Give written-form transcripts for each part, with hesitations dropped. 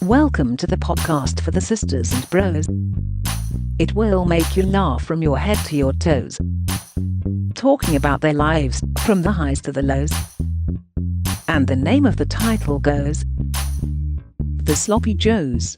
Welcome to the podcast for the sisters and bros. It will make you laugh from your head to your toes. Talking about their lives, from the highs to the lows. And the name of the title goes, The Sloppy Joes.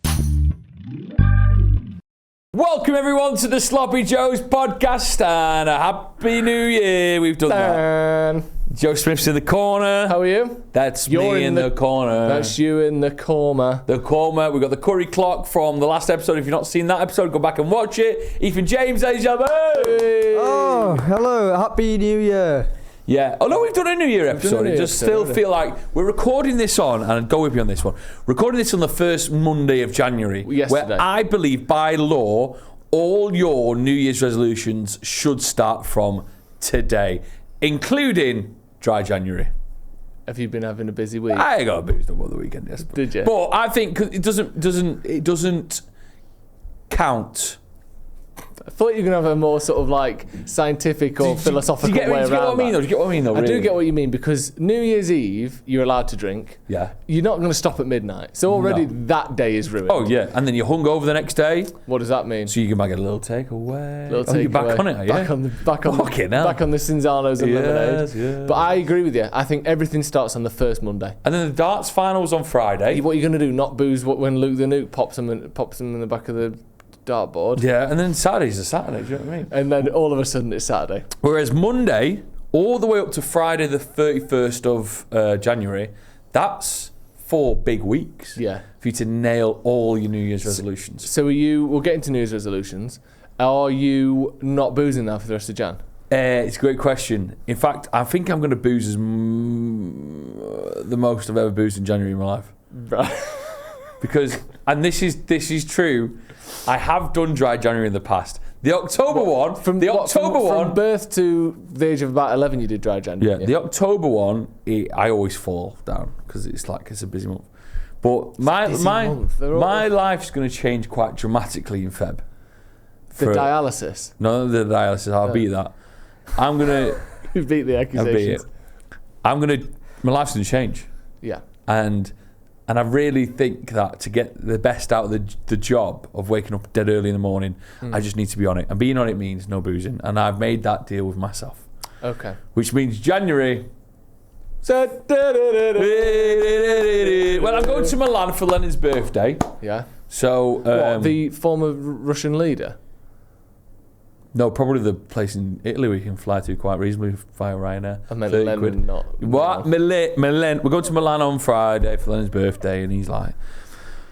Welcome everyone to the Sloppy Joes podcast and a happy new year. We've done that. Joe Smith's in the corner. How are you? That's me in the corner. That's you in the corner. The corner. We've got the curry clock from the last episode. If you've not seen that episode, go back and watch it. Ethan James, ladies and gentlemen. Hey. Oh, hello. Happy New Year. Yeah. Oh no, we've done a New Year episode. It just still feel like we're recording this on, and go with me on this one. Recording this on the first Monday of January. Yesterday. Where I believe by law, all your New Year's resolutions should start from today, including dry January. Have you been having a busy week? I got boozed up over the weekend, yes. Did you? But I think it doesn't count. I thought you were going to have a more sort of like scientific or philosophical way around Do you get what I mean, though? Do you get what I mean, though? I do really? get what you mean, because New Year's Eve, you're allowed to drink. Yeah. You're not going to stop at midnight. So already that day is ruined. Oh, yeah. And then you're hungover the next day. What does that mean? So you can get a little takeaway. Little You're back takeaway. on it, are you? Back on the Cinzanos and lemonade. Yes. But I agree with you. I think everything starts on the first Monday. And then the darts finals on Friday. What are you going to do? Not booze when Luke the Nuke pops them in the back of the dartboard? Yeah, and then Saturday's a Saturday, do you know what I mean? And then all of a sudden it's Saturday. Whereas Monday, all the way up to Friday the 31st of January, that's 4 big weeks. Yeah. For you to nail all your New Year's resolutions. So we'll get into New Year's resolutions. Are you not boozing now for the rest of Jan? It's a great question. In fact, I think I'm going to booze the most I've ever boozed in January in my life. Right. Because, and this is true, I have done dry January in the past. The October one, from birth to the age of about 11, you did dry January. Yeah, the October one, I always fall down because it's a busy month. But my life's going to change quite dramatically in Feb. Dialysis? No, the dialysis. I'll beat that. I'm gonna. You beat the accusations. My life's gonna change. Yeah. And I really think that to get the best out of the job of waking up dead early in the morning, I just need to be on it. And being on it means no boozing. And I've made that deal with myself. Okay. Which means January. Well, I'm going to Milan for Lenin's birthday. Yeah. So the former Russian leader? No, probably the place in Italy we can fly to quite reasonably via Ryanair. I meant Lenin, not... What? Milan. We're going to Milan on Friday for Lenin's birthday, and he's like,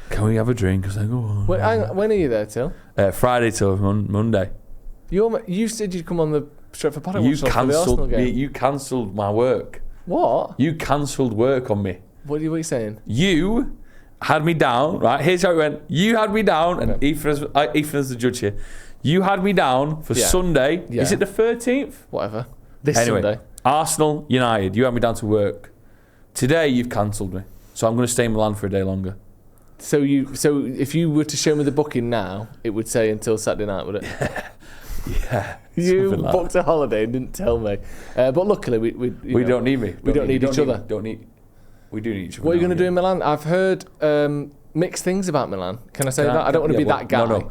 can we have a drink? I was like, oh. When are you there till? Friday till Monday. You said you'd come on the Stretford Podcast. You cancelled my work. What? You cancelled work on me. What are you saying? You had me down, right? Here's how it went. You had me down, and Ethan's the judge here. You had me down for Sunday. Yeah. Is it the 13th? Whatever. Sunday. Arsenal, United. You had me down to work. Today, you've cancelled me. So I'm going to stay in Milan for a day longer. So if you were to show me the booking now, it would say until Saturday night, would it? Yeah. You booked a holiday and didn't tell me. But luckily, we don't need me. We don't need each other. We do need each other. What are you going to do in Milan? I've heard mixed things about Milan. Can I say that? I don't want to be that guy. No.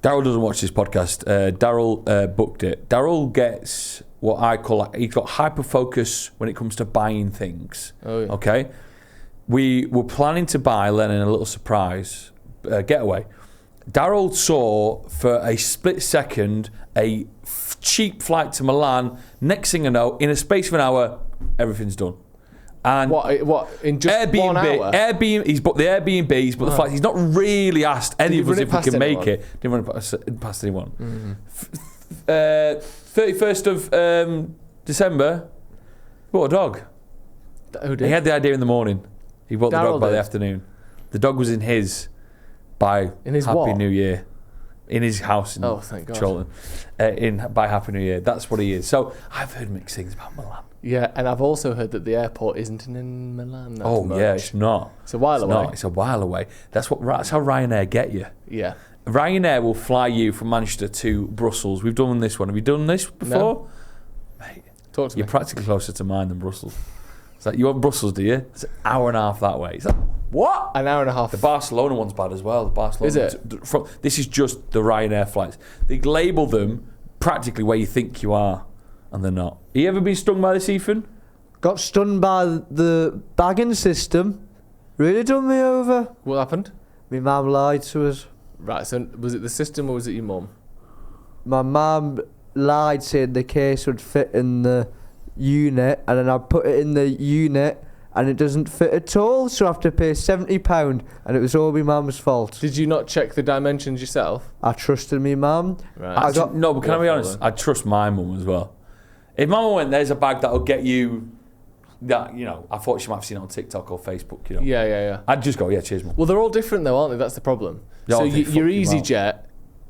Daryl doesn't watch this podcast. Daryl booked it. Daryl gets what I call, he's got hyper focus when it comes to buying things. Oh, yeah. Okay? We were planning to buy Lennon a little surprise getaway. Daryl saw for a split second a cheap flight to Milan. Next thing I know, in a space of an hour, everything's done. And what in just Airbnb, 1 hour? Airbnb, he's booked the Airbnb, he's booked the flights. He's not really asked any of us if we can make it. Didn't run it past anyone. 31st of December, bought a dog. He had the idea in the morning. He bought the dog by the afternoon. The dog was in his by Happy New Year. In his house in Chorlton. By Happy New Year. That's what he is. So I've heard mixed things about Milan. Yeah, and I've also heard that the airport isn't in Milan that much. Yeah, it's not. It's a while away. It's a while away. That's how Ryanair get you. Yeah. Ryanair will fly you from Manchester to Brussels. We've done this one. Have you done this before? No. Mate, talk to me. You're practically closer to mine than Brussels. It's like, you want Brussels, do you? It's an hour and a half that way. It's like, What? An hour and a half. The Barcelona one's bad as well. The Barcelona Is it? This is just the Ryanair flights. They label them practically where you think you are, and they're not. Have you ever been stung by this, Ethan? Got stunned by the bagging system. Really done me over. What happened? My mum lied to us. Right, so was it the system or was it your mum? My mum lied saying the case would fit in the unit, and then I put it in the unit and it doesn't fit at all, so I have to pay £70, and it was all my mum's fault. Did you not check the dimensions yourself? I trusted me mum. Right. But can I be honest? I trust my mum as well. If Mama went, there's a bag that'll get you that, I thought she might have seen it on TikTok or Facebook, Yeah. I'd just go, yeah, cheers, mum. Well, they're all different though, aren't they? That's the problem. Yeah, so they your fuck you EasyJet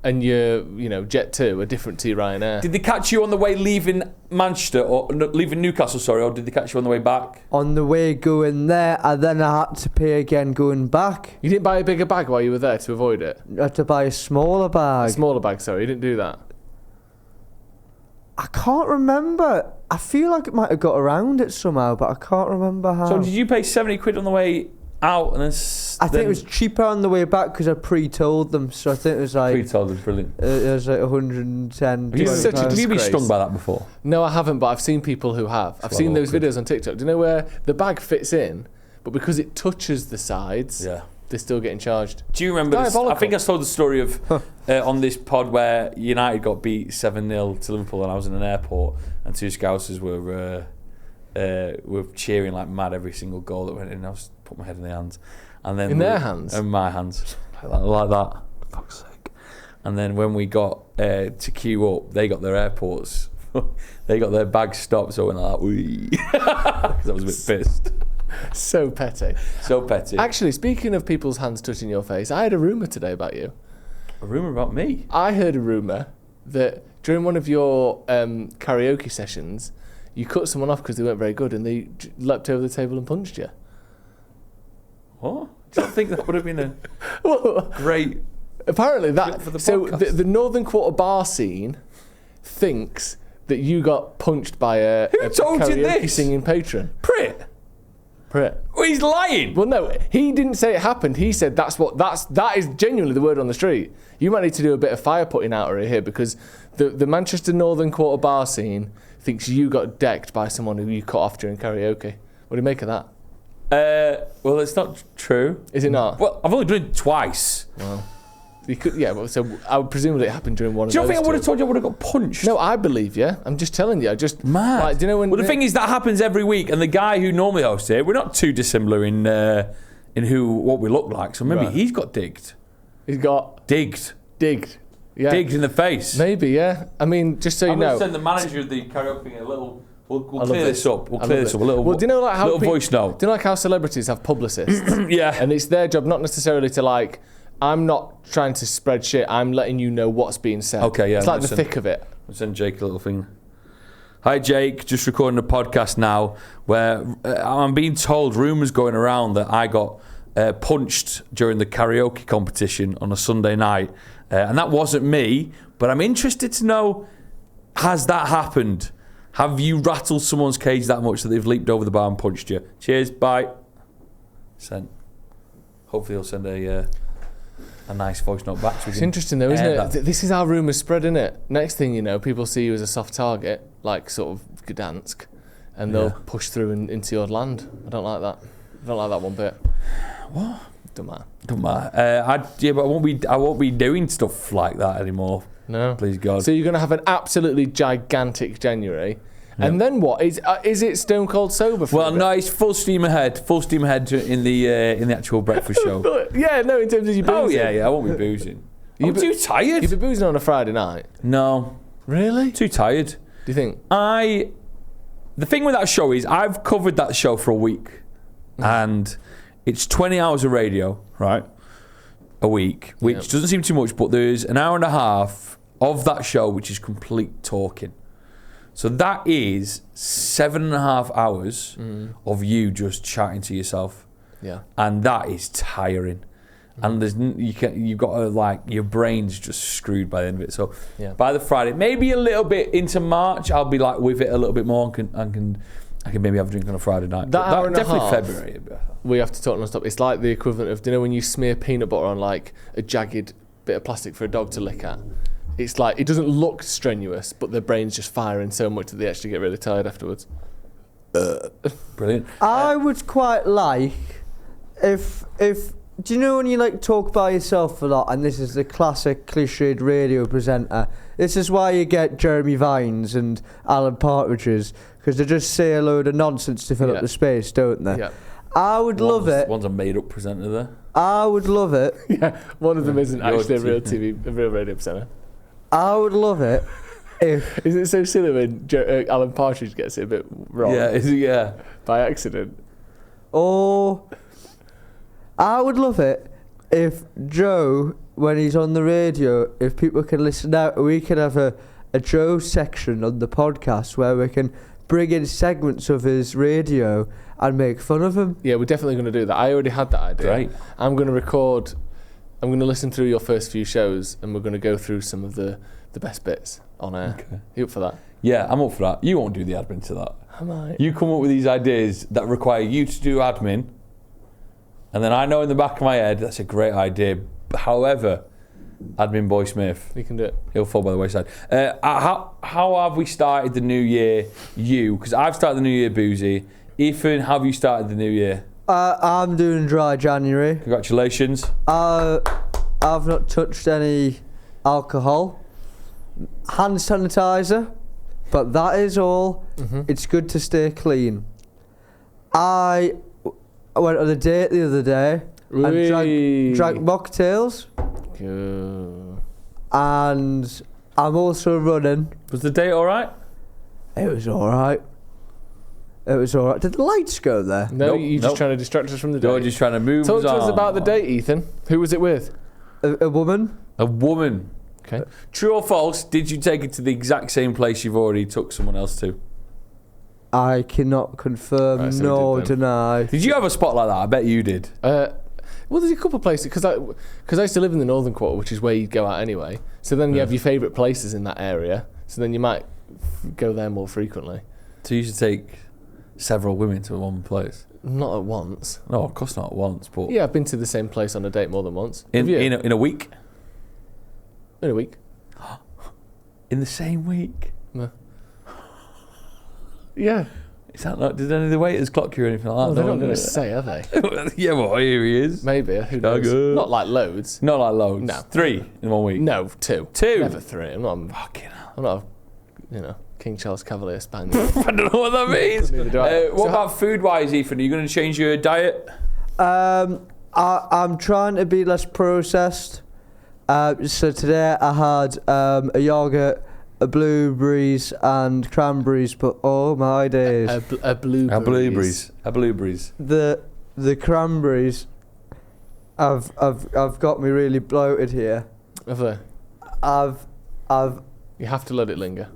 and your, Jet2 are different to your Ryanair. Did they catch you on the way leaving Manchester or leaving Newcastle? Sorry, or did they catch you on the way back? On the way going there, and then I had to pay again going back. You didn't buy a bigger bag while you were there to avoid it? I had to buy a smaller bag. A smaller bag, sorry. You didn't do that? I can't remember. I feel like it might have got around it somehow, but I can't remember how. So did you pay 70 quid on the way out and then? I think it was cheaper on the way back because I pre-told them. So I think it was like. Pre-told them, brilliant. It was like 110. Have you been disgrace. stung by that before? No, I haven't, but I've seen people who have. I've seen those videos on TikTok. Do you know where the bag fits in, but because it touches the sides, they're still getting charged? Do you remember this? I think I told the story of on this pod where United got beat 7-0 to Liverpool, and I was in an airport and two Scousers were cheering like mad every single goal that went in. I was put my head in their hands, and then in their hands, in my hands, like that. For fuck's sake! And then when we got to queue up, they got their airports, they got their bags stopped. So I went like, wee, because I was a bit pissed. So petty. So petty. Actually, speaking of people's hands touching your face, I had a rumour today about you. A rumour about me? I heard a rumour that during one of your karaoke sessions, you cut someone off because they weren't very good and they leapt over the table and punched you. What? Do you think that would have been a great... Apparently that... For the so podcast? the Northern Quarter bar scene thinks that you got punched by a karaoke singing patron. Pritt. Well, he's lying. Well, no, he didn't say it happened. He said that is genuinely the word on the street. You might need to do a bit of fire putting out here because the Manchester Northern Quarter bar scene thinks you got decked by someone who you cut off during karaoke. What do you make of that? Well, it's not true. Is it not? Well, I've only done it twice. Well, you could, yeah. Well, so I would presume that it happened during one. Do you of those think I would have two. told you I would have got punched? No, I believe you. I'm just telling you. Mad. Like, do you know when? Well, the thing is that happens every week, and the guy who normally hosts it, we're not too dissimilar in what we look like. So maybe he's got digged. He's got digged. Yeah. Digged in the face. Maybe, yeah. I mean, just so you know. I'm going to send the manager of the karaoke a little. We'll clear this up. We'll clear this up. A little. Well, do you know like how little voice note? Do you know like how celebrities have publicists? Yeah. And it's their job not necessarily to like. I'm not trying to spread shit. I'm letting you know what's being said. Okay, yeah. It's like the thick of it. I'll send Jake a little thing. Hi, Jake. Just recording a podcast now where I'm being told rumours going around that I got punched during the karaoke competition on a Sunday night. And that wasn't me, but I'm interested to know, has that happened? Have you rattled someone's cage that much that they've leaped over the bar and punched you? Cheers, bye. Sent. Hopefully he'll send a nice voice note back. So it's interesting though, isn't it? This is how rumours spread, isn't it? Next thing you know, people see you as a soft target, like sort of Gdansk, and they'll push through into your land. I don't like that. I don't like that one bit. What? Don't matter. But I won't be doing stuff like that anymore. No. Please God. So you're going to have an absolutely gigantic January. Yep. And then what? Is it stone cold sober for no, it's full steam ahead. Full steam ahead in the actual breakfast show. Yeah, no, in terms of you boozing. Oh, yeah, I won't be boozing. I'm too tired. You'll be boozing on a Friday night? No. Really? Too tired. Do you think? The thing with that show is I've covered that show for a week. And it's 20 hours of radio, right? A week, which doesn't seem too much, but there's an hour and a half of that show which is complete talking. So that is 7.5 hours of you just chatting to yourself. Yeah. And that is tiring. And you've got to your brain's just screwed by the end of it. So by the Friday, maybe a little bit into March, I'll be with it a little bit more and can I can maybe have a drink on a Friday night. That hour and a definitely half, February. we have to talk non-stop. It's like the equivalent of, when you smear peanut butter on like a jagged bit of plastic for a dog to lick at. It's like, it doesn't look strenuous, but their brain's just firing so much that they actually get really tired afterwards. Brilliant. I would quite like if do you know when you like talk by yourself a lot, and this is the classic cliched radio presenter. This is why you get Jeremy Vines and Alan Partridges, because they just say a load of nonsense to fill up the space, don't they? Yeah. I would love it. One's a made-up presenter there. I would love it. Yeah, one of them isn't actually a real radio presenter. I would love it if... Is it so silly when Alan Partridge gets it a bit wrong? Yeah, by accident. Or I would love it if Joe, when he's on the radio, if people can listen out, we can have a Joe section on the podcast where we can bring in segments of his radio and make fun of him. Yeah, we're definitely going to do that. I already had that idea. Great. I'm going to listen through your first few shows, and we're going to go through some of the best bits on air. Okay. You up for that? Yeah, I'm up for that. You won't do the admin to that. I might. You come up with these ideas that require you to do admin, and then I know in the back of my head that's a great idea. However, admin boy Smith, you can do it. He'll fall by the wayside. How have we started the new year? Because I've started the new year boozy. Ethan, how have you started the new year? I'm doing dry January. Congratulations. I've not touched any alcohol. Hand sanitizer, but that is all. Mm-hmm. It's good to stay clean. I went on a date the other day and drank mocktails. Good. And I'm also running. Was the date all right? It was all right. It was all right. Did the lights go there? No, you're just trying to distract us from the date. You're just trying to move Talk to on. us about the date, Ethan. Who was it with? A woman. A woman. Okay. True or false, did you take it to the exact same place you've already took someone else to? I cannot confirm nor deny. Did you have a spot like that? I bet you did. Well, there's a couple of places, because I used to live in the Northern Quarter, which is where you'd go out anyway. So then you have your favourite places in that area. So then you might go there more frequently. So you should take several women to one place? Not at once. No, of course not at once, but... Yeah, I've been to the same place on a date more than once. In a week? In a week. In the same week? No. Yeah. Is that not... Did any of the waiters clock you or anything like that? Well, they're not going to say, are they? Yeah, well, here he is. Maybe. Who knows? Not like loads. Not like loads. No. 3 in 1 week? No, 2. 2? Never 3. I'm not a King Charles Cavalier Spaniel. I don't know what that means. What about food-wise, Ethan? Are you going to change your diet? I'm trying to be less processed. So today I had a yogurt, a blueberries and cranberries, but oh my days. A blueberries. A blueberries. The cranberries have got me really bloated here. Have they? You have to let it linger.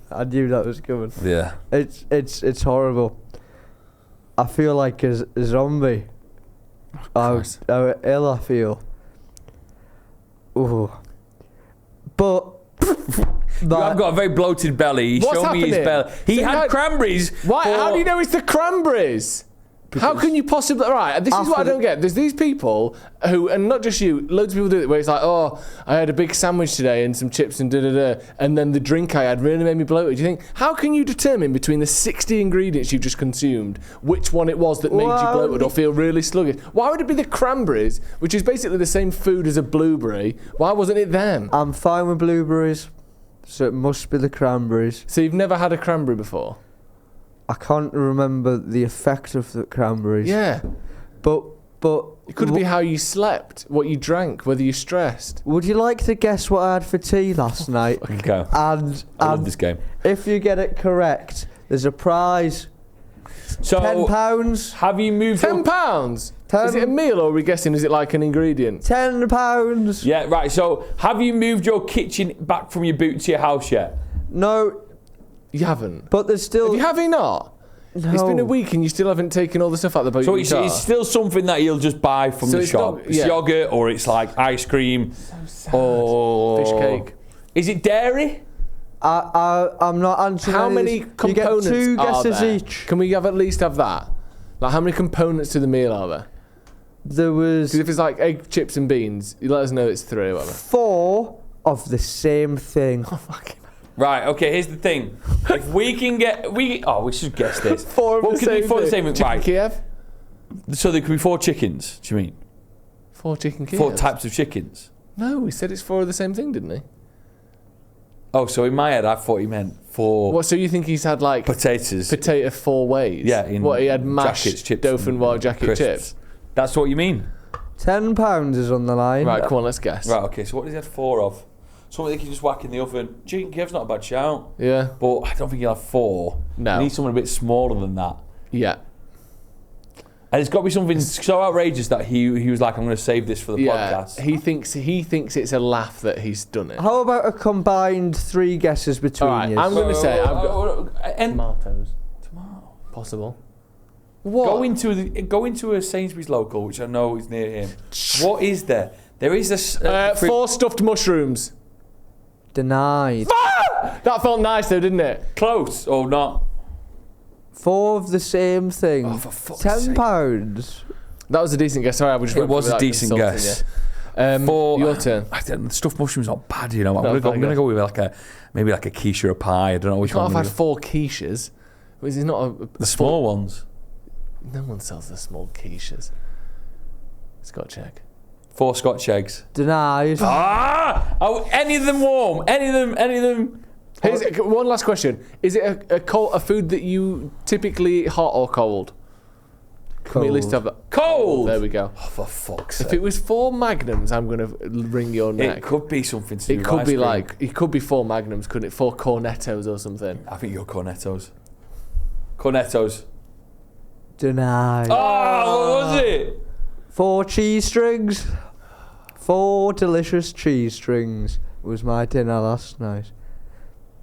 I knew that was coming. Yeah. It's horrible. I feel like a zombie. How ill I feel. Ooh. But I've got a very bloated belly. He showed me his belly. He had cranberries. Why? How do you know it's the cranberries? How can you possibly... Right, this is what I don't get. There's these people who, and not just you, loads of people do it, where it's like, oh, I had a big sandwich today and some chips and da-da-da, and then the drink I had really made me bloated. Do you think, how can you determine between the 60 ingredients you've just consumed which one it was that made you bloated or feel really sluggish? Why would it be the cranberries, which is basically the same food as a blueberry? Why wasn't it them? I'm fine with blueberries, so it must be the cranberries. So you've never had a cranberry before? I can't remember the effect of the cranberries. Yeah. But it could be how you slept, what you drank, whether you're stressed. Would you like to guess what I had for tea last night? Okay. And I love this game. If you get it correct, there's a prize. So £10. Have you moved? £10? Is it a meal, or are we guessing? Is it like an ingredient? £10. Yeah, right. So have you moved your kitchen back from your boot to your house yet? No. You haven't. But there's still... Have you not? No. It's been a week and you still haven't taken all the stuff out of the boat. So it's still something that you'll just buy from the shop. It's yogurt, or it's like ice cream, or fish cake. Is it dairy? I'm not answering. How many components You get 2 are guesses there? each. Can we at least have that? Like, how many components to the meal are there? There was 'Cause if it's like egg, chips, and beans, you let us know it's 3 or whatever. 4 of the same thing. Oh, fucking. Right, okay, here's the thing. If we can get... we should guess this. 4 of What the could be same 4 of the thing. same... Chicken Right, Kiev? so there could be 4 chickens, do you mean? 4 chicken Kievs? 4 types of chickens? No, he said it's 4 of the same thing, didn't he? Oh, so in my head, I thought he meant 4 What, so you think he's had, like... potatoes. Potato 4 ways? Yeah, What, he had mashed jackets, chips, Dauphinoise jacket crisps. chips? That's what you mean? £10 is on the line. Right, come on, let's guess. Right, okay, so what does he have 4 of? Something they can just whack in the oven. Chicken Kiev's not a bad shout. Yeah. But I don't think he'll have 4. No. You need someone a bit smaller than that. Yeah. And it's got to be something so outrageous that he was like, I'm going to save this for the podcast. He thinks it's a laugh that he's done it. How about a combined 3 guesses between All right, you? I'm going to say I've got And tomatoes. tomato. Possible. What? Go into a Sainsbury's local, which I know is near him. What is there? There is a 4 stuffed mushrooms. Denied. That felt nice though, didn't it? close or not. 4 of the same thing. Oh, for fuck's sake. £10. That was a decent guess. Sorry, I just It went was for a that decent insulting guess. you. For Your turn. Stuffed mushrooms not bad, you know. I'm Not going bad, to go with maybe a quiche or a pie. I don't know which You can't one. have had 4 quiches. Is it not The small ones. No one sells the small quiches. Scotch egg. 4 Scotch eggs. Denied. Oh, any of them warm? Any of them? Here's one last question. Is it a food that you typically eat hot or cold? Can we at least have that? Cold! There we go. Oh, for fuck's If sake. it was 4 magnums, I'm going to wring your neck. It could be something to do It with could ice be cream. like, it could be 4 magnums, couldn't it? 4 cornettos or something. I think you're cornettos. Cornettos. Denied. Oh, what was it? 4 cheese strings. 4 delicious cheese strings was my dinner last night.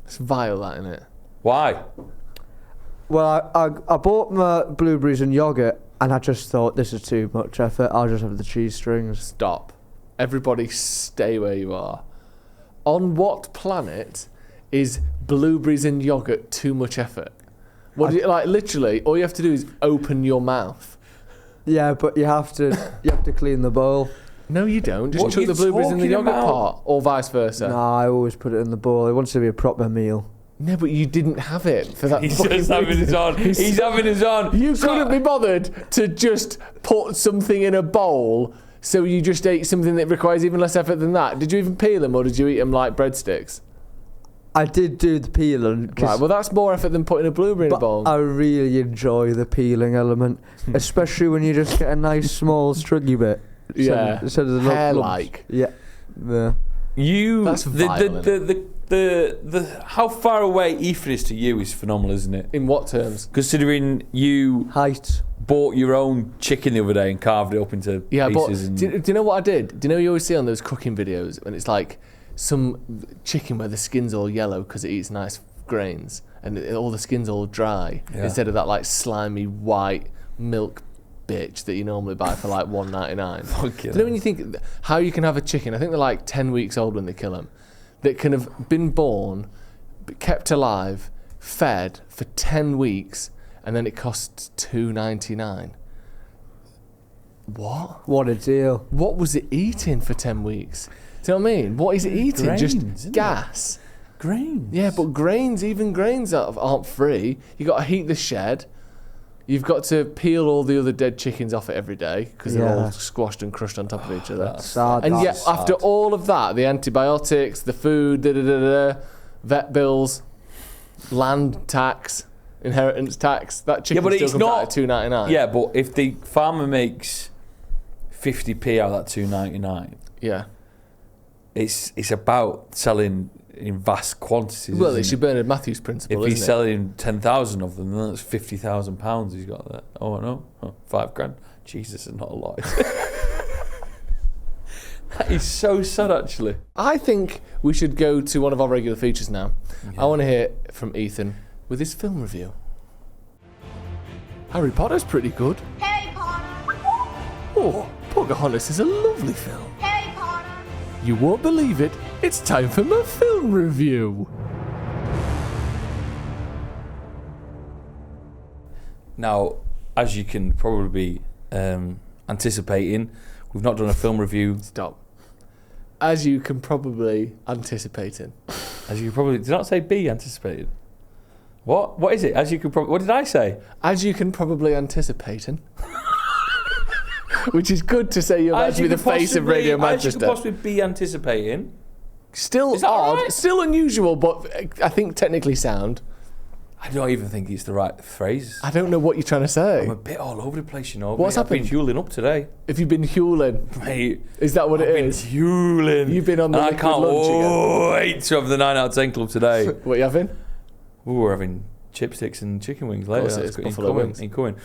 It's vile, that, isn't it? Why? Well, I bought my blueberries and yogurt, and I just thought this is too much effort. I'll just have the cheese strings. Stop. Everybody stay where you are. On what planet is blueberries and yogurt too much effort? What do you, like, literally, all you have to do is open your mouth. Yeah, but you have to clean the bowl. No, you don't. Just What chuck are the you blueberries in the talking yogurt about? pot, or vice versa. No, I always put it in the bowl. It wants to be a proper meal. No, but you didn't have it for that. He's fucking just having his reason. on. He's having his on. You couldn't be bothered to just put something in a bowl, so you just ate something that requires even less effort than that. Did you even peel them, or did you eat them like breadsticks? I did do the peeling. Right, well, that's more effort than putting a blueberry in a But bowl. I really enjoy the peeling element, especially when you just get a nice small struggy bit. Yeah. Instead of the Hair-like. Yeah. Yeah. That's vile, the how far away Ethan is to you is phenomenal, isn't it? In what terms? Considering you Height. bought your own chicken the other day and carved it up into Yeah, but pieces. do you know what I did? Do you know you always see on those cooking videos when it's like some chicken where the skin's all yellow because it eats nice grains and all the skin's all dry instead of that like slimy white milk bitch that you normally buy for like $1.99. Do you know when you think how you can have a chicken? I think they're like 10 weeks old when they kill them. That can have been born, kept alive, fed for 10 weeks, and then it costs $2.99. What? What a deal. What was it eating for 10 weeks? Do you know what I mean? What is it eating? Grains, Just isn't gas. Grains. Yeah, but even grains aren't free. You got to heat the shed. You've got to peel all the other dead chickens off it every day because they're all squashed and crushed on top of each other. Sad. And yet, That's after sad. all of that, the antibiotics, the food, vet bills, land tax, inheritance tax, that chicken but still it's comes not out at $2.99. Yeah, but if the farmer makes 50p out of that $2.99, Yeah. it's about selling in vast quantities. Well, isn't it's it? your Bernard Matthews principle, If he's isn't it? selling 10,000 of them, then that's £50,000 he's got there. Oh, no. Oh, $5,000. Jesus, it's not a lot. That is so sad, actually. I think we should go to one of our regular features now. Yeah. I want to hear from Ethan with his film review. Harry Potter's pretty good. Harry Potter. Oh, Pocahontas is a lovely film. Harry Potter. You won't believe it. It's time for my film review. Now, as you can probably be anticipating, we've not done a film review. Stop. As you can probably anticipating. As you probably did not say be anticipated. What is it? As you can what did I say? As you can probably anticipating. Which is good to say you're actually the face of Radio Manchester. As you could possibly be anticipating. Still odd, right? Still unusual, but I think technically sound. I don't even think it's the right phrase. I don't know what you're trying to say. I'm a bit all over the place, you know. What's happened? I've been huling up today. Have you been huling? Mate. Is that what it is? I've been huling. You've been on the liquid lunch again. I can't wait to have the 9 out of 10 club today. What are you having? Ooh, we're having chipsticks and chicken wings later. That's buffalo wings. Incoming.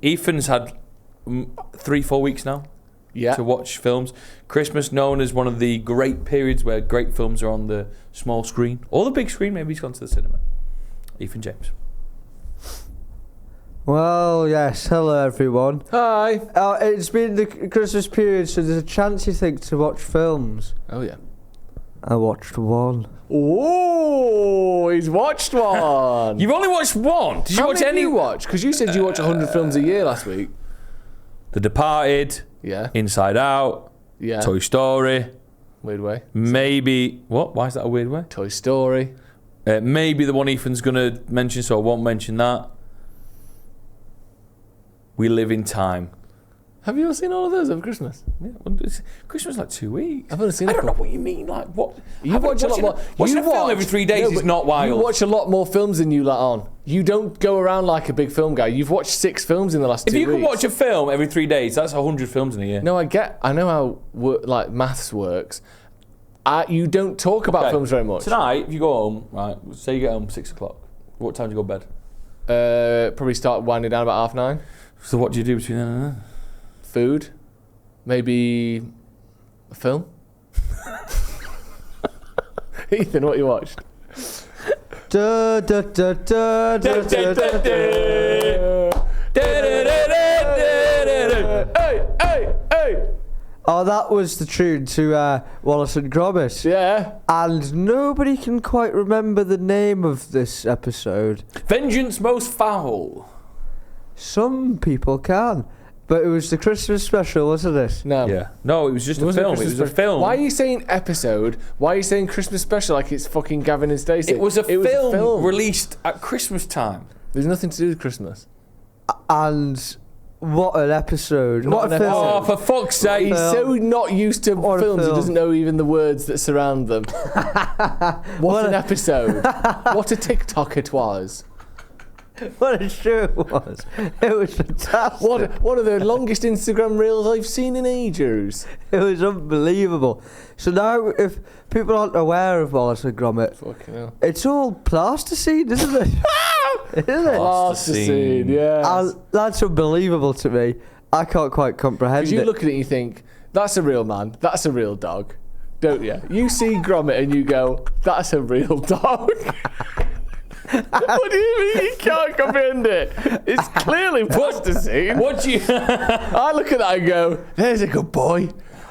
Ethan's had 3-4 weeks now to watch films. Christmas known as one of the great periods where great films are on the small screen or the big screen. Maybe he's gone to the cinema. Ethan James. Well, yes. Hello, everyone. Hi. It's been the Christmas period, so there's a chance, you think, to watch films. Oh, yeah. I watched one. Oh, he's watched one. You've only watched one? Did you watch any? You watch? Because you said you watch 100 films a year last week. The Departed. Yeah. Inside Out. Yeah. Toy Story. Weird way. Maybe. What? Why is that a weird way? Toy Story. Maybe the one Ethan's going to mention, so I won't mention that. We Live in Time. Have you ever seen all of those over Christmas? Yeah, Christmas is like 2 weeks. I've only seen I don't know what you mean. Like what? You watch a lot more. Watching a film every 3 days is not wild. You watch a lot more films than you let on. You don't go around like a big film guy. You've watched 6 films in the last 2 weeks. If you can watch a film every 3 days, that's 100 films in a year. No, I know how like maths works. You don't talk about films very much. Tonight, if you go home, right, say you get home 6 o'clock, what time do you go to bed? Probably start winding down about 9:30. So what do you do between then and then? Food. Maybe a film. Ethan, what you watched? Da, da, da, da, da, da, da, da. Hey! Oh, that was the tune to Wallace and Gromit. Yeah. And nobody can quite remember the name of this episode. Vengeance Most Foul. Some people can. But it was the Christmas special, wasn't it? No. Yeah. No, it was just a film. It was a film. Why are you saying episode? Why are you saying Christmas special like it's fucking Gavin and Stacey? It was a film released at Christmas time. There's nothing to do with Christmas. And what an episode. What a film. Oh, for fuck's sake. He's so not used to films, he doesn't know even the words that surround them. What an episode. What a TikTok it was. What a show it was. It was fantastic. One of the longest Instagram reels I've seen in ages. It was unbelievable. So now, if people aren't aware of Wallace and Gromit, fucking hell. It's all plasticine, isn't it? Isn't it? Plasticine, yeah. That's unbelievable to me. I can't quite comprehend it. Because you look at it and you think, that's a real man, that's a real dog, don't you? You see Gromit and you go, that's a real dog. What do you mean you can't comprehend it? It's clearly plasticine. What do you... I look at that and go, there's a good boy.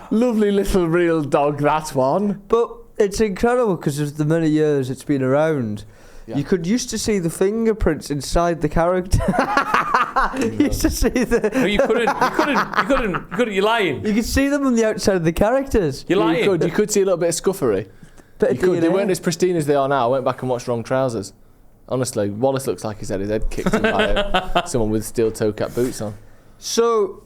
Lovely little real dog, that one. But it's incredible because of the many years it's been around. Yeah. You could used to see the fingerprints inside the character. You used to see the... No, you couldn't, you're lying. You could see them on the outside of the characters. You're lying. You could see a little bit of scuffery. They weren't as pristine as they are now. I went back and watched Wrong Trousers. Honestly, Wallace looks like he's had his head kicked in by someone with steel toe cap boots on. So,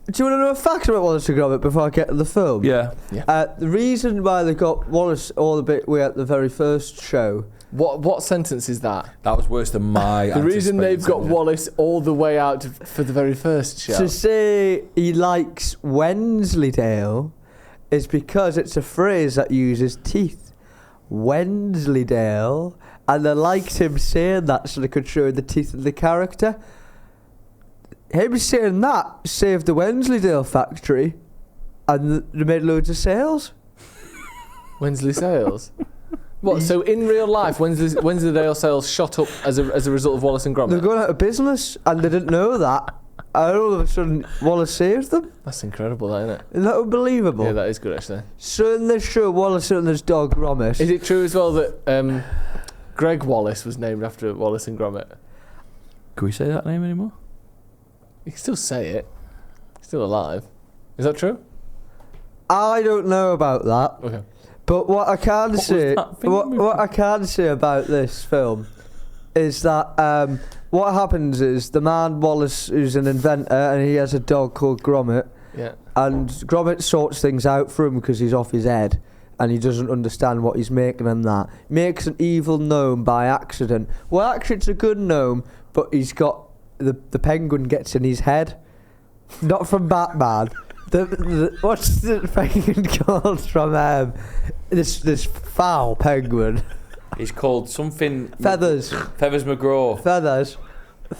do you want to know a fact about Wallace and Gromit before I get to the film? Yeah. The reason why they got Wallace all the bit way at the very first show. What sentence is that? That was worse than my. The reason they've got Wallace all the way out for the very first show. To say he likes Wensleydale is because it's a phrase that uses teeth. Wensleydale. And they liked him saying that so they could show the teeth of the character. Him saying that saved the Wensleydale factory and they made loads of sales. Wensley sales? What, so in real life, Wensleydale sales shot up as a result of Wallace and Gromit? They're going out of business and they didn't know that. And all of a sudden, Wallace saved them. That's incredible, that, isn't it? Isn't that unbelievable? Yeah, that is good, actually. So in this show, Wallace and his dog, Gromit. Is it true as well that... Greg Wallace was named after Wallace and Gromit? Can we say that name anymore? You can still say it. He's still alive. Is that true? I don't know about that. Okay. But what I can say, was what I can say about this film, is that what happens is the man Wallace, who's an inventor, and he has a dog called Gromit. Yeah. And Gromit sorts things out for him because he's off his head, and he doesn't understand what he's making and that. Makes an evil gnome by accident. Well, actually, it's a good gnome, but he's got the penguin gets in his head. Not from Batman. What's the penguin called from this foul penguin? He's called something... Feathers. Feathers McGrath. Feathers.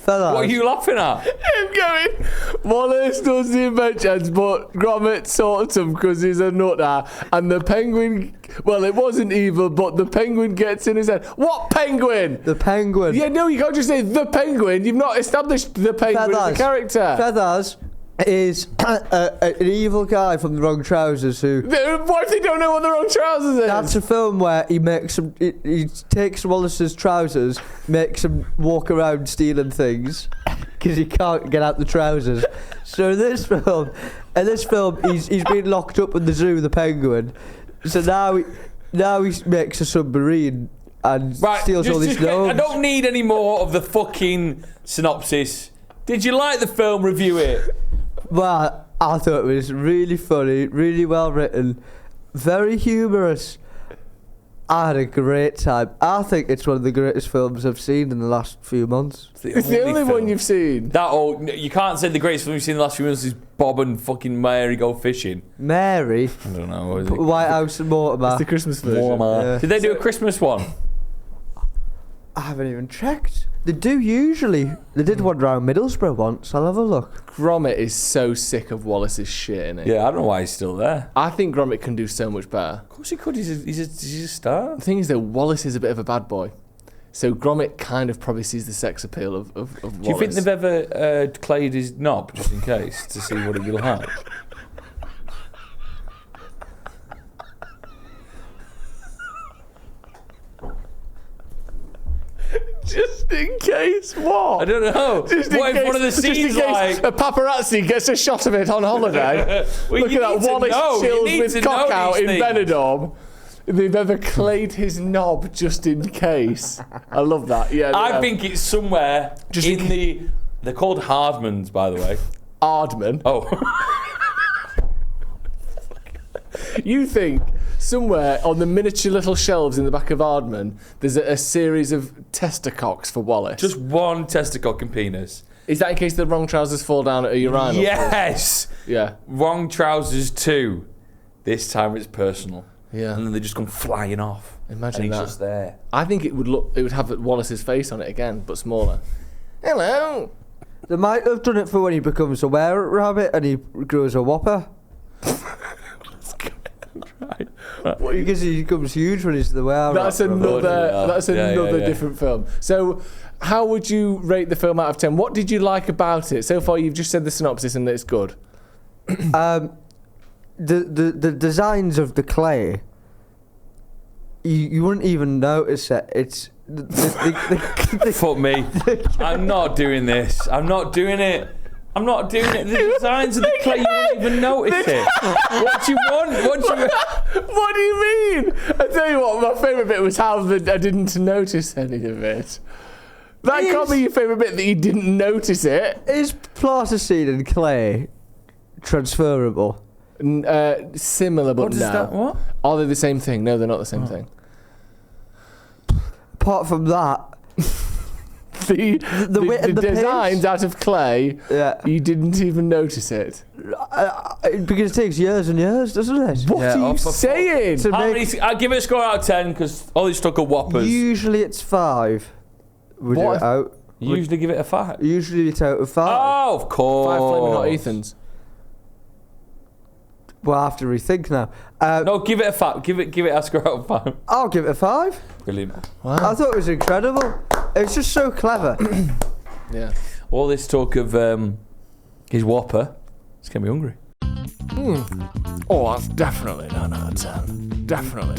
What are you laughing at? Him going, Wallace does the inventions, but Gromit sorts him because he's a nutter. And the penguin, well, it wasn't evil, but the penguin gets in his head. What penguin? The penguin. Yeah, no, you can't just say the penguin. You've not established the penguin as a character. Feathers is an evil guy from the wrong trousers who... What if they don't know what the wrong trousers is? That's a film where he makes him... He takes Wallace's trousers, makes him walk around stealing things because he can't get out the trousers. So in this film, he's been locked up in the zoo, the penguin. So now he makes a submarine and steals all these gnomes. I don't need any more of the fucking synopsis. Did you like the film? Review it. Well, I thought it was really funny, really well written, very humorous. I had a great time. I think it's one of the greatest films I've seen in the last few months. It's the only one you've seen. You can't say the greatest film you've seen in the last few months is Bob and fucking Mary go fishing. Mary? I don't know. White House and Mortimer. It's the Christmas version. Yeah. Did they do a Christmas one? I haven't even checked. They do usually. They did one round Middlesbrough once. I'll have a look. Gromit is so sick of Wallace's shit, innit? Yeah, I don't know why he's still there. I think Gromit can do so much better. Of course he could. He's a star. The thing is, though, Wallace is a bit of a bad boy. So Gromit kind of probably sees the sex appeal of Wallace. Do you think they've ever clayed his knob, just in case, to see what it will have? Just in case, what? I don't know. Just in what case, if one of the scenes like a paparazzi gets a shot of it on holiday? Well, Look at that, Wallace chills with cock out in Benidorm. They've ever clayed his knob just in case. I love that. Yeah. I think it's somewhere just in the. They're called Hardmans, by the way. Ardman. Oh. You think somewhere on the miniature little shelves in the back of Ardman, there's a series of testicocks for Wallace? Just one testicock and penis. Is that in case the wrong trousers fall down at a urinal? Yes. Yeah. Wrong trousers too. This time it's personal. Yeah. And then they just come flying off. Imagine and he's that. just there. I think it would have Wallace's face on it again, but smaller. Hello. They might have done it for when he becomes a were-rabbit and he grows a whopper. Right. Because he becomes huge when he's the were-rabbit. That's another different film. So, how would you rate the film out of 10? What did you like about it? So far, you've just said the synopsis and that it's good. The designs of the clay, you wouldn't even notice it. It's Fuck me. I'm not doing this. I'm not doing it. The designs of the clay, you won't even notice it. What do you want? What do you mean? I tell you what, my favourite bit was how I didn't notice any of it. That can't be your favourite bit, that you didn't notice it. Is plasticine and clay transferable? Similar, but no. What? Are they the same thing? No, they're not the same thing. Apart from that, the designs paint out of clay, you didn't even notice it. Because it takes years and years, doesn't it? What are you saying? I'll give it a score out of 10 because all these stuck are whoppers. Usually it's 5. Would you out? You usually give it a 5. Usually it's out of 5. Oh, of course. 5 flaming hot Ethans. Well, I have to rethink now. No, give it a 5. Give it a score out of 5. I'll give it a 5. Brilliant. Wow. I thought it was incredible. It's just so clever. Yeah. All this talk of his whopper, it's getting me hungry. Oh, that's definitely 9 out of 10. Definitely.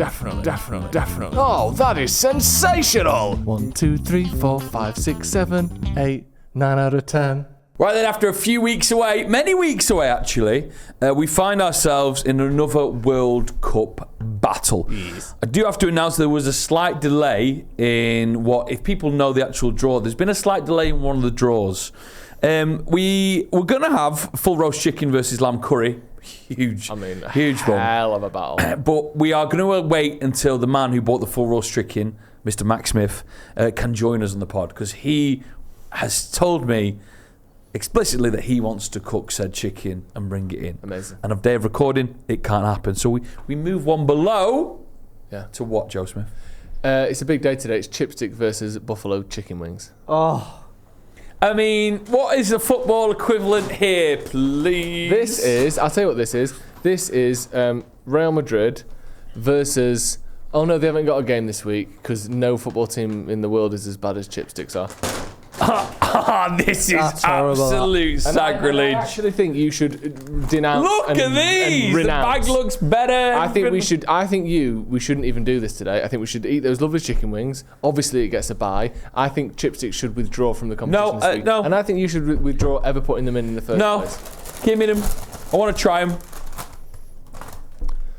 Oh, that is sensational. 1, 2, 3, 4, 5, 6, 7, 8, 9 out of 10. Right then, after a few weeks away, many weeks away actually, we find ourselves in another World Cup battle. Yes. I do have to announce there was a slight delay in if people know the actual draw, there's been a slight delay in one of the draws. We were going to have full roast chicken versus lamb curry. Huge one. Hell of a battle. But we are going to wait until the man who bought the full roast chicken, Mr. Mac Smith, can join us on the pod, because he has told me explicitly that he wants to cook said chicken and bring it in. Amazing. And of day of recording, it can't happen. So we move one below to what, Joe Smith? It's a big day today. It's chipstick versus buffalo chicken wings. Oh. I mean, what is the football equivalent here, please? I'll tell you what this is. This is Real Madrid versus... Oh no, they haven't got a game this week because no football team in the world is as bad as Chipsticks are. This is absolute sacrilege. I actually think you should denounce. Look at these. The bag looks better. I think we should. we shouldn't even do this today. I think we should eat those lovely chicken wings. Obviously, it gets a bye. I think Chipsticks should withdraw from the competition this week. No. And I think you should withdraw ever putting them in the first place. Give me them. I want to try them.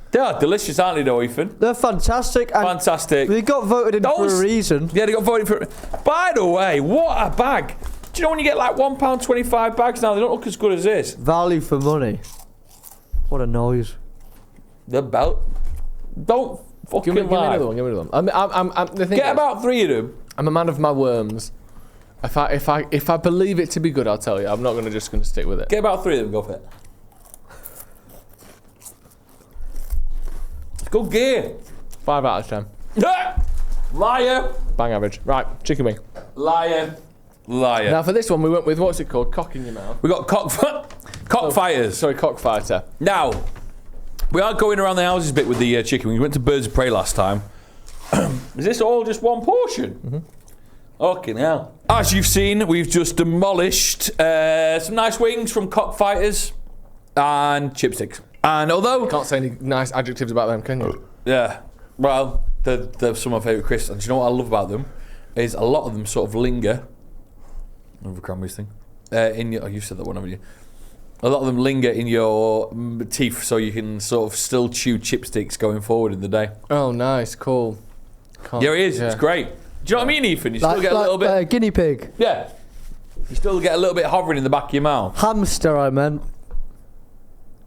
They are delicious, aren't they, though, Ethan? They're fantastic. Fantastic. They got voted in for a reason. Yeah, they got voted for. By the way, what a bag! Do you know when you get like £1.25 bags now? They don't look as good as this. Value for money. What a noise. The belt. Don't fucking give me lie. another one. Give me another one. The thing Get is, about 3 of them. I'm a man of my worms. If I believe it to be good, I'll tell you. I'm not just going to stick with it. Get about 3 of them. Go for it. Good gear. 5 out of 10. Liar. Bang average. Right, chicken wing. Liar. Now for this one, we went with, what's it called? Cock in your mouth. We got cockfighters. Sorry, cockfighter. Now, we are going around the houses a bit with the chicken. We went to Birds of Prey last time. Is this all just one portion? Mm-hmm. Okay, now. As you've seen, we've just demolished some nice wings from cockfighters and chipsticks. And although... You can't say any nice adjectives about them, can you? Yeah. Well, they're some of my favourite crisps. And do you know what I love about them? Is a lot of them sort of linger. Another cranberries thing. You said that one, haven't you? A lot of them linger in your teeth, so you can sort of still chew chipsticks going forward in the day. Oh, nice, cool. Yeah, it is. Yeah. It's great. Do you know what I mean, Ethan? You still get a little bit... guinea pig. Yeah. You still get a little bit hovering in the back of your mouth. Hamster, I meant.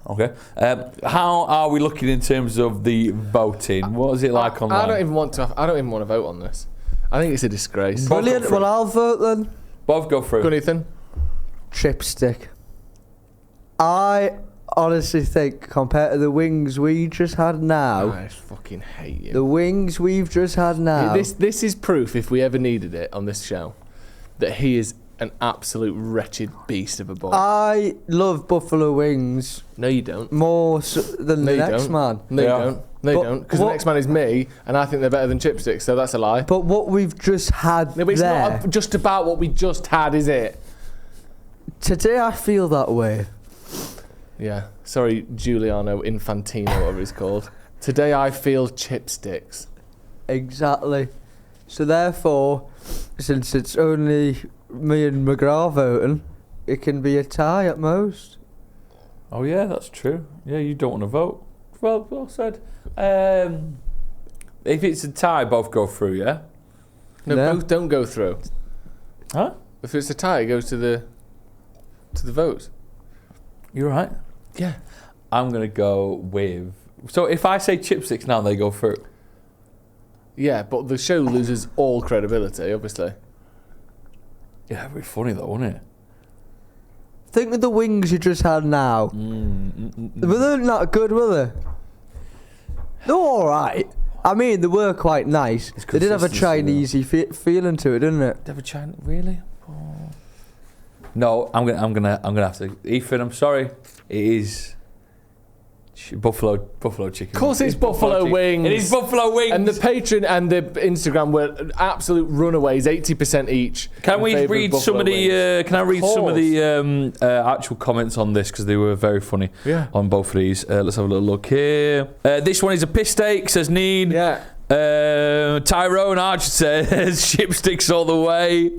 Okay. How are we looking in terms of the voting? What is it like online? I don't even want to vote on this. I think it's a disgrace. Brilliant. Well, I'll vote then. Both go through. Good, Ethan. Chipstick. I honestly think, compared to the wings we just had now, I fucking hate you. The wings we've just had now. This is proof, if we ever needed it on this show, that he is an absolute wretched beast of a boy. I love buffalo wings. No, you don't. More than the next man. No, you don't. No, you don't. Because the next man is me, and I think they're better than chipsticks, so that's a lie. But what we've just had no, but it's not just about what we just had, is it? Today I feel that way. Yeah. Sorry, Giuliano Infantino, whatever he's called. Today I feel chipsticks. Exactly. So therefore, since it's only me and McGrath voting, it can be a tie at most. Oh yeah, that's true. Yeah, you don't want to vote. Well said. If it's a tie, both go through, yeah? No, both don't go through. Huh? If it's a tie, it goes to the vote. You're right. Yeah. I'm going to go with... So if I say chipsticks now, they go through? Yeah, but the show loses all credibility, obviously. Yeah, it'd be funny though, wouldn't it? Think of the wings you just had now. Were they not good, were they? They were alright. I mean, they were quite nice. They did have a Chinese-y feeling to it, didn't it? They have a Chinese... Really? Oh. No, I'm gonna have to... Ethan, I'm sorry. It is... Buffalo chicken. Of course it's buffalo wings. It is buffalo wings. And the Patreon and the Instagram were absolute runaways, 80% each. Can we read some of the... can I read some of the actual comments on this? Because they were very funny on both of these. Let's have a little look here. This one is a piss steak, says Neen. Yeah. Tyrone Archer says Chipsticks all the way.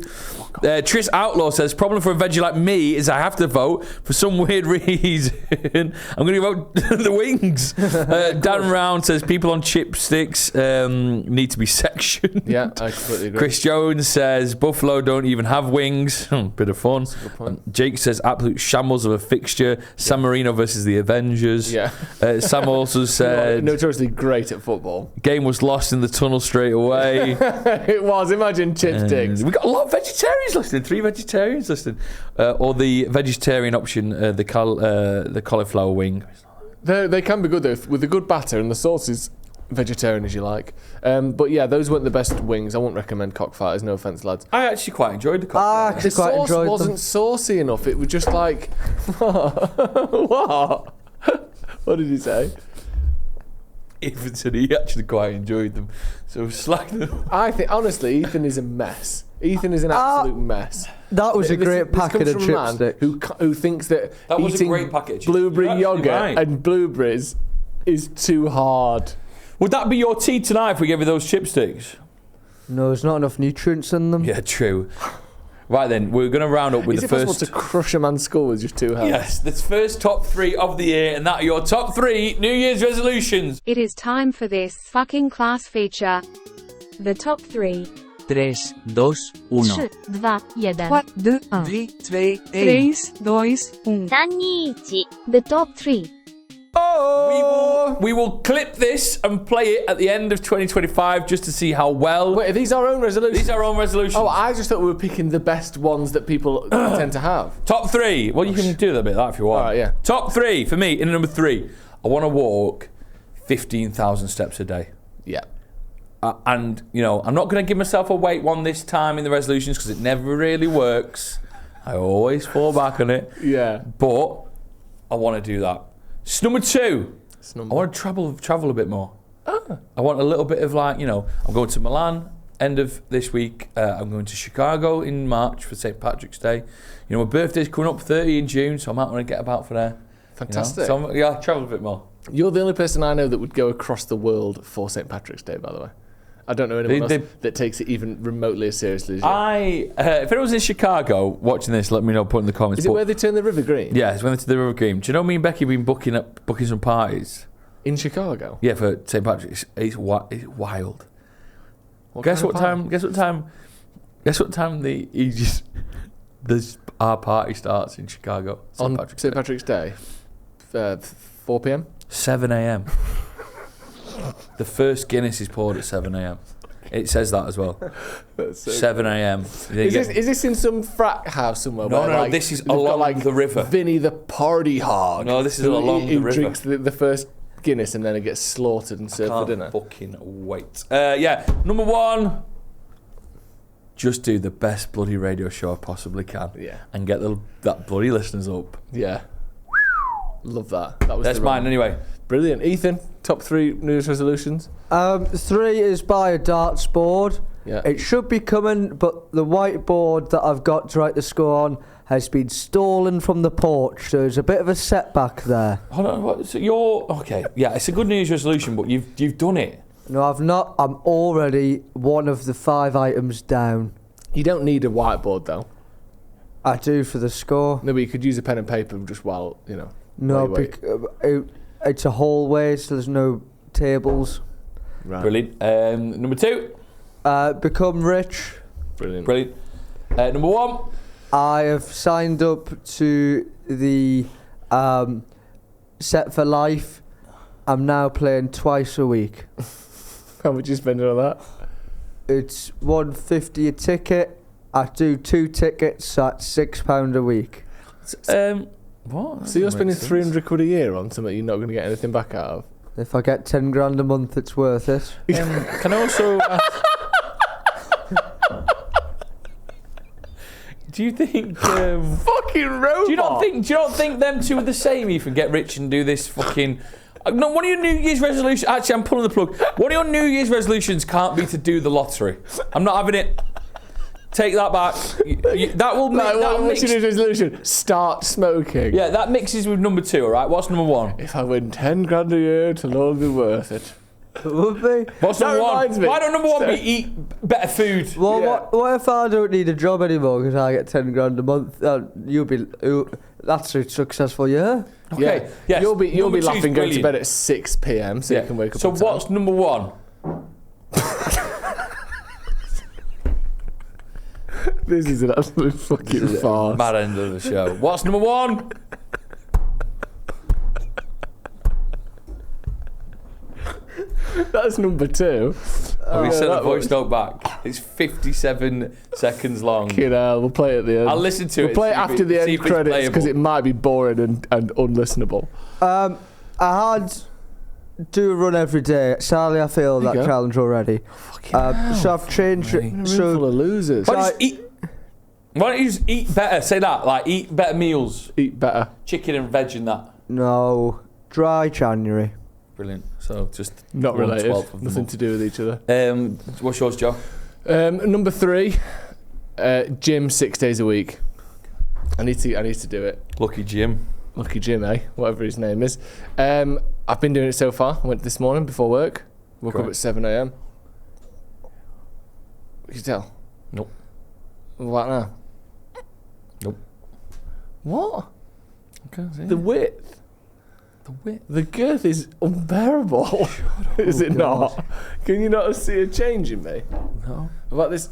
Tris Outlaw says problem for a veggie like me is I have to vote for some weird reason. I'm going to vote the wings. Dan Round says people on Chipsticks need to be sectioned. Yeah, I completely agree. Chris Jones says Buffalo don't even have wings. Bit of fun. Jake says absolute shambles of a fixture. San Marino versus the Avengers. Yeah. Sam also said notoriously great at football. Game was lost in the tunnel straight away. It was. Imagine Chipsticks. We got a lot of vegetarians listening. 3 vegetarians listening. Or the vegetarian option, the cauliflower wing. They can be good though, with a good batter and the sauce is vegetarian as you like. But yeah, those weren't the best wings. I wouldn't recommend cockfighters. No offense, lads. I actually quite enjoyed the cockfighters. The sauce wasn't saucy enough. It was just like what? What did he say? Ethan said he actually quite enjoyed them. So slack them. I think honestly, Ethan is a mess. Ethan is an absolute mess. That was a great packet of chipsticks. Who thinks that was eating a great packet of blueberry yogurt right. and blueberries is too hard. Would that be your tea tonight if we gave you those chipsticks? No, there's not enough nutrients in them. Yeah, true. Right then, we're going to round up with the first... Is it possible to crush a man's skull with just 2 hands? Yes, this first top 3 of the year, and that are your top 3 New Year's resolutions. It is time for this fucking class feature. The top 3. 3, 2, 1. 3, 2, 1. 3, 2, 1. 3, 2, 1. 3, 2, 1. The top 3. Oh! We will clip this and play it at the end of 2025 just to see how well... Wait, are these our own resolutions? These are our own resolutions. Oh, I just thought we were picking the best ones that people tend to have. Top 3. Well, you can do a bit of that if you want. All right, yeah. Top 3 for me, in number 3. I want to walk 15,000 steps a day. Yeah. And, you know, I'm not going to give myself a weight one this time in the resolutions because it never really works. I always fall back on it. Yeah. But I want to do that. Number 2. I want to travel a bit more. I want a little bit of like, you know, I'm going to Milan end of this week. I'm going to Chicago in March for St Patrick's Day. You know, my birthday's coming up 30 in June, so I might want to get about for there. Fantastic. You know? So travel a bit more. You're the only person I know that would go across the world for St Patrick's Day, by the way. I don't know anyone else that takes it even remotely as seriously as you. If anyone's in Chicago watching this, let me know, put in the comments. Is it where they turn the river green? Yeah, it's when they turn the river green. Do you know me and Becky have been booking some parties? In Chicago? Yeah, for St Patrick's. It's wild. Guess what time our party starts in Chicago? On St Patrick's Day? 4 p.m? 7 a.m. The first Guinness is poured at 7 a.m. It says that as well. 7 a.m. Is this in some frat house somewhere? No, like, this is along the river. Vinny the party hog. No, this is along the river. He drinks the first Guinness and then it gets slaughtered and served for dinner. Fucking wait. Number 1. Just do the best bloody radio show I possibly can. Yeah. And get that bloody listeners up. Yeah. Love that. That's mine anyway. Brilliant. Ethan, top 3 New Year's resolutions? 3 is buy a darts board. Yeah. It should be coming, but the whiteboard that I've got to write the score on has been stolen from the porch. So there's a bit of a setback there. Hold on, what? So okay. Yeah, it's a good New Year's resolution, but you've done it. No, I've not. I'm already one of the 5 items down. You don't need a whiteboard though. I do for the score. No, but you could use a pen and paper just while, you know. No, it's a hallway, so there's no tables. Right. Brilliant. Number 2. Become rich. Brilliant. Number 1. I have signed up to the Set for Life. I'm now playing twice a week. How much you spending on that? It's $150 a ticket. I do 2 tickets, so that's £6 a week. What? So you're spending 300 quid a year on something you're not going to get anything back out of? If I get 10 grand a month, it's worth it. Can I also do you think fucking robot? Do you not think them two are the same? Ethan, get rich and do this fucking. No, one of your New Year's resolutions. Actually, I'm pulling the plug. One of your New Year's resolutions can't be to do the lottery. I'm not having it. Take that back. That will make. What's your resolution? Start smoking. Yeah, that mixes with number 2. All right. What's number 1? If I win 10 grand a year, it'll all be worth it. It would be. What's That number one? reminds me. Why don't number one be eat better food? Well, Yeah. what if I don't need a job anymore because I get 10 grand a month? That's a successful year. Okay. Yes. You'll be Number two's laughing going to brilliant. bed at 6 p.m. so you can wake up. So on time. what's number one? This is an absolute fucking farce. Mad end of the show. What's number one? That's number 2. We sent a that voice was- note back. It's 57 seconds long. We'll play it at the end. I'll listen to We'll it. play it see if after the see end if it's credits because playable. it might be boring and unlistenable. I had do a run every day. Sadly, I failed There you that go. challenge already. So I've changed it. Room So full of losers. Why don't you just eat better? Say that, like eat better meals, Eat better. chicken and veg and that. no, dry January. Brilliant. So just Not 1/12 related. of the Nothing month. to do with each other. What's yours, Joe? Number 3, gym 6 days a week. I need to do it. Lucky Jim. Lucky Jim, whatever his name is. I've been doing it so far. I went this morning before work. Woke up Great. at 7 a.m. You can tell. Nope. What now? Nope. What? Okay. The width. The width. The girth is unbearable. Is it not? Can you not see a change in me? No. About this?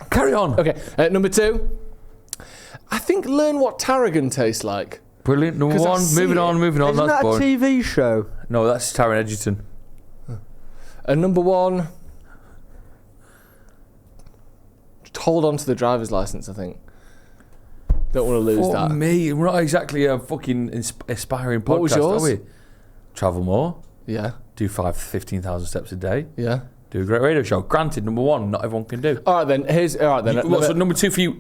Carry on. Okay, number 2. I think learn what tarragon tastes like. Brilliant. Number 'Cause I one. see Moving it. on. Isn't That's that a boring. TV show? No, that's Taron Edgerton. And number 1, just hold on to the driver's license, I think. Don't want to lose For that. me, we're not exactly a fucking aspiring podcast, What was yours? are we? Travel more. Yeah, Do 15,000 steps a day. yeah. Do a great radio show. Granted, number one, not everyone can do. All right then. So number two for you,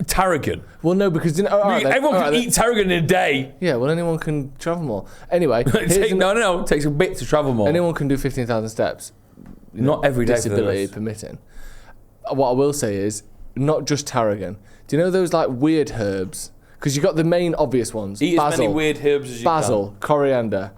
tarragon. Well, no, because Everyone can eat tarragon in a day. Yeah, well, anyone can travel more. Anyway, It takes a bit to travel more. anyone can do 15,000 steps. Not every day for the Disability rest. permitting. What I will say is, not just tarragon. Do you know those like weird herbs? Because you got the main obvious ones. Eat as Basil, many weird herbs as you basil, coriander,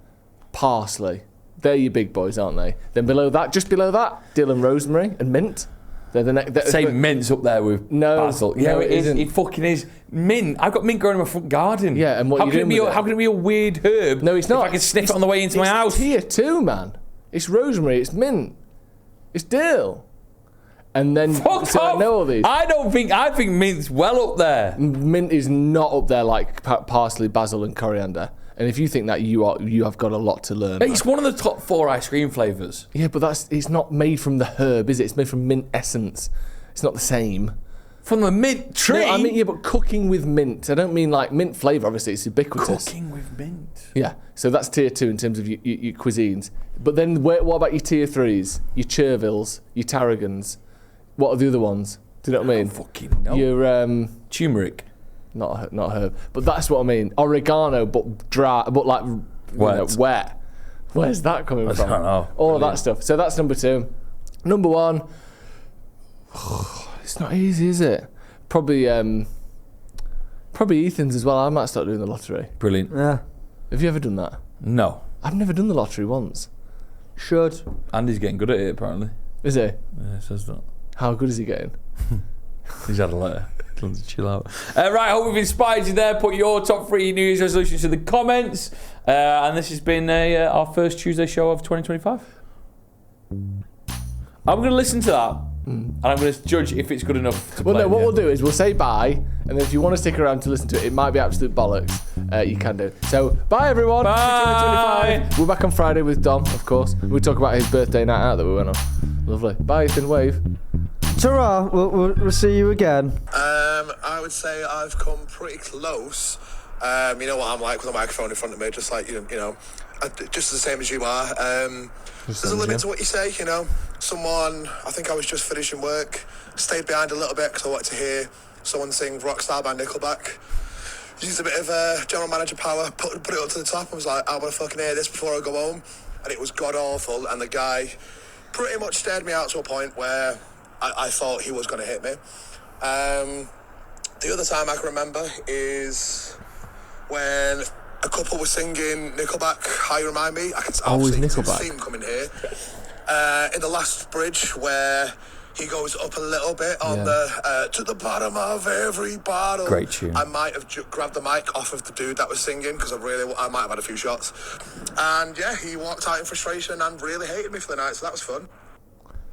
parsley. They're your big boys, aren't they? Then below that, just below that, dill and rosemary and mint. They're the next. can. Say mint's up there with No, basil. no, Yeah, it it is. isn't. It fucking is. Mint. I've got mint growing in my front garden. Yeah, and what how you can doing it be? with it? How can it be a weird herb? No, it's not. If I can sniff it on the way into my house. It's tier 2, man. It's rosemary. It's mint. It's dill. And then Fuck so off. I know all these. I think mint's well up there. Mint is not up there like parsley, basil, and coriander. And if you think that, you have got a lot to learn. It's one of the top 4 ice cream flavours. Yeah, but it's not made from the herb, is it? It's made from mint essence. It's not the same. From the mint tree. No, I mean, yeah, but cooking with mint. I don't mean like mint flavour. Obviously, it's ubiquitous. Cooking with mint. Yeah, so that's tier 2 in terms of your cuisines. But then, what about your tier 3s? Your chervilles, your tarragons. What are the other ones? Do you know what I mean? Fucking no. Your Turmeric. not herb, but that's what I mean. Oregano, but dry, but like wet. Where's that coming from? I don't know. All of that stuff. So that's number 2. Number 1. It's not easy, is it? Probably Ethan's as well. I might start doing the lottery. Brilliant. Yeah, Have you ever done that? No. I've never done the lottery once. should. Andy's getting good at it, apparently. Is he? Yeah, it says that. How good is he getting? He's had a letter. Tell him to chill out. Right, I hope we've inspired you there. Put your top 3 New Year's resolutions in the comments. And this has been our first Tuesday show of 2025. I'm going to listen to that. And I'm going to judge if it's good enough to Well, play. no, what we'll do is we'll say bye, and then if you want to stick around to listen to it, it might be absolute bollocks. You can do. So, bye everyone. Bye. Happy 2025. We're back on Friday with Dom, of course. We'll talk about his birthday night out that we went on. Lovely. Bye, Ethan. Wave. Ta-ra, we'll see you again. I would say I've come pretty close. You know what I'm like with a microphone in front of me, just like you know, just the same as you are. There's a limit to what you say, you know. I think I was just finishing work, stayed behind a little bit because I wanted to hear someone sing Rockstar by Nickelback. Used a bit of general manager power, put it up to the top. I was like, I want to fucking hear this before I go home. And it was god awful, and the guy pretty much stared me out to a point where I thought he was going to hit me. The other time I can remember is when a couple were singing Nickelback, How You Remind Me. I can Always see his Nickelback. theme coming here. In the last bridge where he goes up a little bit on the to the bottom of every bottle. Great tune. I might have grabbed the mic off of the dude that was singing because I might have had a few shots. And yeah, he walked out in frustration and really hated me for the night, so that was fun.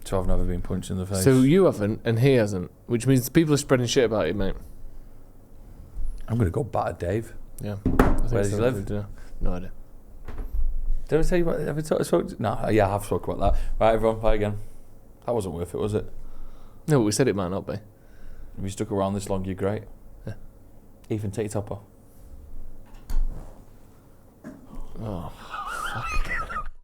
So I've never been punched in the face. So you haven't, and he hasn't, which means people are spreading shit about you, mate. I'm going to go batter Dave. Yeah. Where does he live? No idea. Did I tell you about have I spoke? No, yeah, I have spoken about that. Right, everyone, bye again. That wasn't worth it, was it? No, but we said it might not be. If you stuck around this long, you're great. Yeah. Ethan, take your top off. Oh, fuck.